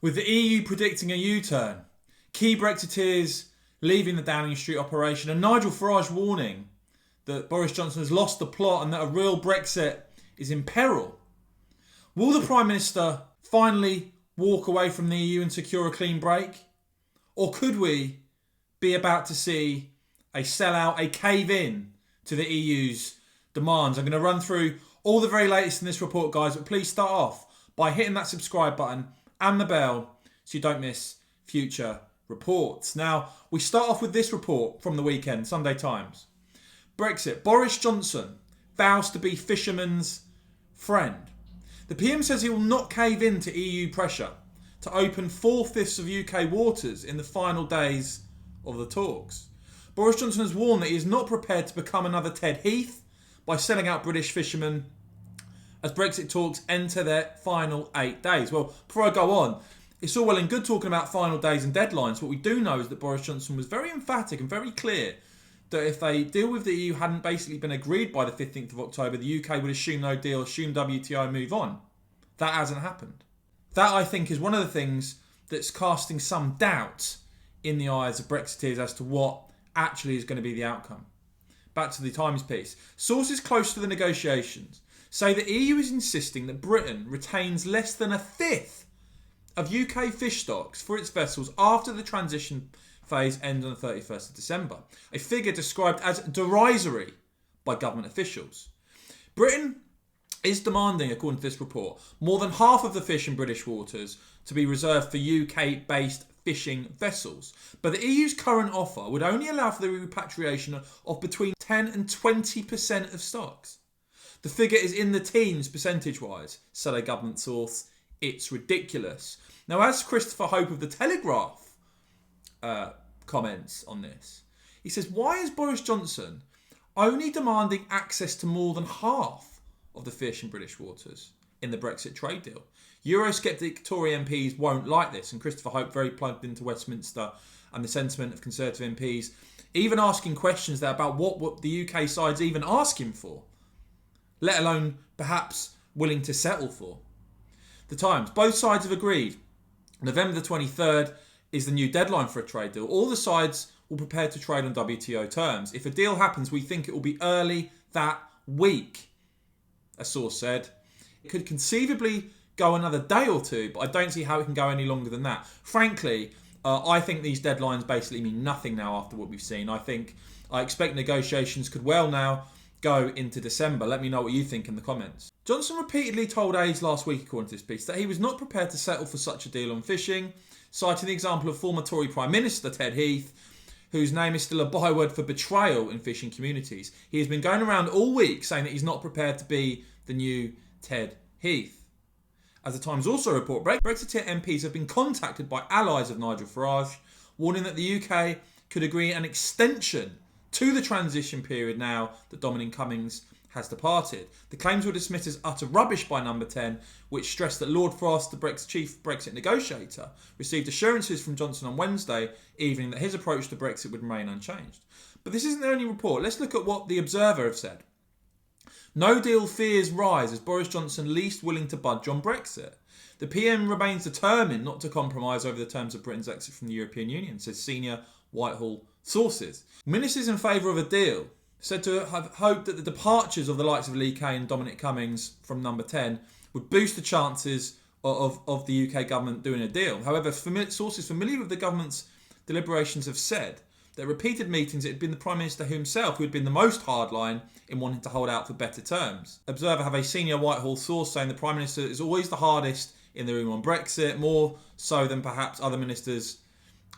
With the EU predicting a U-turn, key Brexiteers leaving the Downing Street operation, and Nigel Farage warning that Boris Johnson has lost the plot and that a real Brexit is in peril. Will the Prime Minister finally walk away from the EU and secure a clean break? Or could we be about to see a sellout, a cave-in to the EU's demands? I'm going to run through all the very latest in this report, guys, but please start off by hitting that subscribe button and the bell so you don't miss future reports. Now, we start off with this report from the weekend, Sunday Times. Brexit. Boris Johnson vows to be fisherman's friend. The PM says he will not cave in to EU pressure to open 4/5 of UK waters in the final days of the talks. Boris Johnson has warned that he is not prepared to become another Ted Heath by selling out British fishermen as Brexit talks enter their final 8 days. Well, before I go on, it's all well and good talking about final days and deadlines. What we do know is that Boris Johnson was very emphatic and very clear that if a deal with the EU hadn't basically been agreed by the 15th of October, the UK would assume no deal, assume WTO and move on. That hasn't happened. That, I think, is one of the things that's casting some doubt in the eyes of Brexiteers as to what actually is going to be the outcome. Back to the Times piece. Sources close to the negotiations say the EU is insisting that Britain retains less than 1/5 of UK fish stocks for its vessels after the transition phase ends on the 31st of December. A figure described as derisory by government officials. Britain is demanding, according to this report, more than half of the fish in British waters to be reserved for UK-based fishing vessels. But the EU's current offer would only allow for the repatriation of between 10 and 20% of stocks. The figure is in the teens percentage-wise, said a government source. It's ridiculous. Now, as Christopher Hope of The Telegraph comments on this, he says, why is Boris Johnson only demanding access to more than half of the fish in British waters in the Brexit trade deal? Eurosceptic Tory MPs won't like this, and Christopher Hope very plugged into Westminster and the sentiment of Conservative MPs, even asking questions there about what the UK side's even asking for, let alone perhaps willing to settle for. The Times. Both sides have agreed. November the 23rd is the new deadline for a trade deal. All the sides will prepare to trade on WTO terms. If a deal happens, we think it will be early that week, a source said. It could conceivably go another day or two, but I don't see how it can go any longer than that. Frankly, I think these deadlines basically mean nothing now after what we've seen. I expect negotiations could well now go into December. Let me know what you think in the comments. Johnson repeatedly told aides last week, according to this piece, that he was not prepared to settle for such a deal on fishing, citing the example of former Tory Prime Minister Ted Heath, whose name is still a byword for betrayal in fishing communities. He has been going around all week saying that he's not prepared to be the new Ted Heath. As the Times also report, Brexiteer MPs have been contacted by allies of Nigel Farage, warning that the UK could agree an extension to the transition period now that Dominic Cummings has departed. The claims were dismissed as utter rubbish by Number 10, which stressed that Lord Frost, the chief Brexit negotiator, received assurances from Johnson on Wednesday evening that his approach to Brexit would remain unchanged. But this isn't the only report. Let's look at what The Observer have said. No deal fears rise as Boris Johnson least willing to budge on Brexit. The PM remains determined not to compromise over the terms of Britain's exit from the European Union, says senior Whitehall sources. Ministers in favour of a deal said to have hoped that the departures of the likes of Lee Kane and Dominic Cummings from Number 10 would boost the chances of the UK government doing a deal. However, sources familiar with the government's deliberations have said that at repeated meetings it had been the Prime Minister himself who had been the most hardline in wanting to hold out for better terms. Observer have a senior Whitehall source saying the Prime Minister is always the hardest in the room on Brexit, more so than perhaps other ministers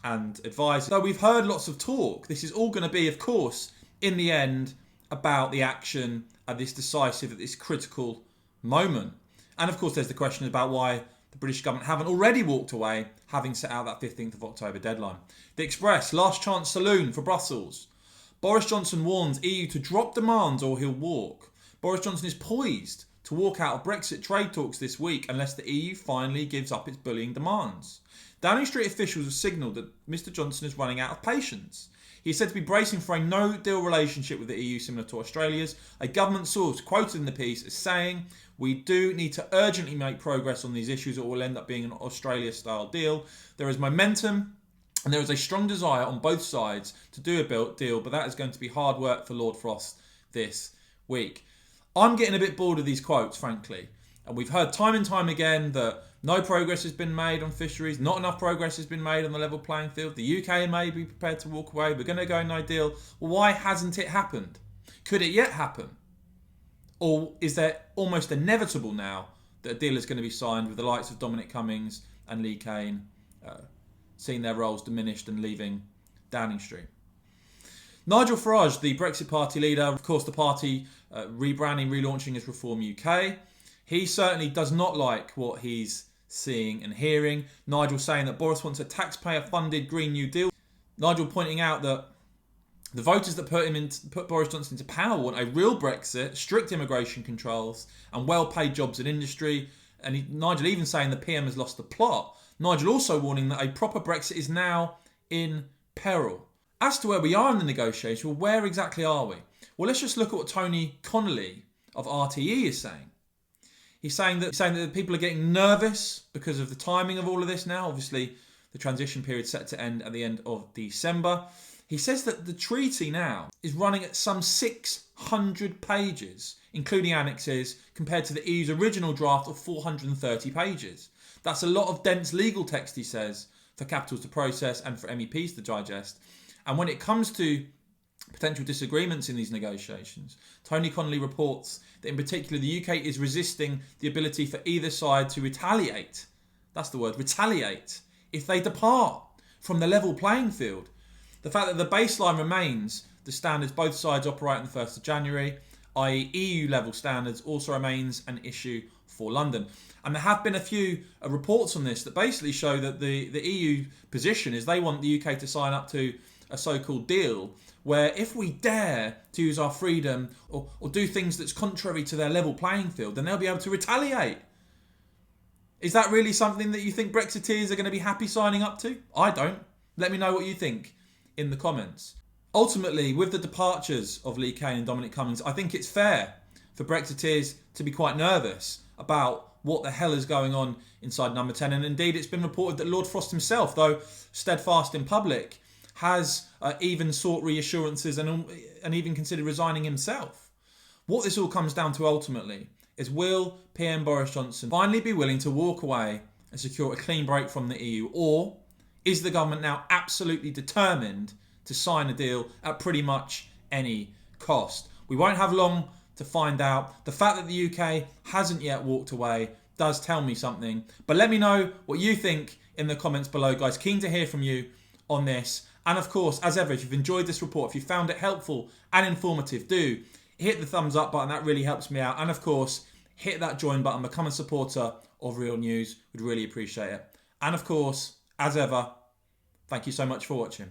and advisors. Though we've heard lots of talk, this is all going to be, of course, in the end, about the action at this decisive, at this critical moment. And of course, there's the question about why the British government haven't already walked away, having set out that 15th of October deadline. The Express, last chance saloon for Brussels. Boris Johnson warns EU to drop demands or he'll walk. Boris Johnson is poised to walk out of Brexit trade talks this week unless the EU finally gives up its bullying demands. Downing Street officials have signalled that Mr Johnson is running out of patience. He is said to be bracing for a no-deal relationship with the EU similar to Australia's. A government source quoted in the piece as saying, We do need to urgently make progress on these issues, or will end up being an Australia-style deal. There is momentum and there is a strong desire on both sides to do a deal, but that is going to be hard work for Lord Frost this week. I'm getting a bit bored of these quotes, frankly. And we've heard time and time again that no progress has been made on fisheries, not enough progress has been made on the level playing field. The UK may be prepared to walk away. We're going to go no deal. Well, why hasn't it happened? Could it yet happen? Or is there almost inevitable now that a deal is going to be signed with the likes of Dominic Cummings and Lee Kane seeing their roles diminished and leaving Downing Street? Nigel Farage, the Brexit Party leader, of course the party rebranding, relaunching as Reform UK. He certainly does not like what he's seeing and hearing. Nigel saying that Boris wants a taxpayer-funded Green New Deal. Nigel pointing out that the voters that put Boris Johnson into power want a real Brexit, strict immigration controls, and well-paid jobs in industry. And Nigel even saying the PM has lost the plot. Nigel also warning that a proper Brexit is now in peril. As to where we are in the negotiation, well, where exactly are we? Well, let's just look at what Tony Connolly of RTE is saying. He's saying that people are getting nervous because of the timing of all of this now. Obviously, the transition period set to end at the end of December. He says that the treaty now is running at some 600 pages, including annexes, compared to the EU's original draft of 430 pages. That's a lot of dense legal text, he says, for capitals to process and for MEPs to digest. And when it comes to potential disagreements in these negotiations, Tony Connolly reports that in particular the UK is resisting the ability for either side to retaliate. That's the word, retaliate, if they depart from the level playing field. The fact that the baseline remains the standards both sides operate on the 1st of January, i.e. EU level standards, also remains an issue for London. And there have been a few reports on this that basically show that the EU position is they want the UK to sign up to a so-called deal where if we dare to use our freedom or do things that's contrary to their level playing field, then they'll be able to retaliate. Is that really something that you think Brexiteers are going to be happy signing up to? I don't. Let me know what you think in the comments. Ultimately, with the departures of Lee Kane and Dominic Cummings, I think it's fair for Brexiteers to be quite nervous about what the hell is going on inside Number 10. And indeed, it's been reported that Lord Frost himself, though steadfast in public, has even sought reassurances and even considered resigning himself. What this all comes down to ultimately is, will PM Boris Johnson finally be willing to walk away and secure a clean break from the EU, or is the government now absolutely determined to sign a deal at pretty much any cost? We won't have long to find out. The fact that the UK hasn't yet walked away does tell me something. But let me know what you think in the comments below, guys. Keen to hear from you on this. And of course, as ever, if you've enjoyed this report, if you found it helpful and informative, do hit the thumbs up button. That really helps me out. And of course, hit that join button. Become a supporter of Real News. We'd really appreciate it. And of course, as ever, thank you so much for watching.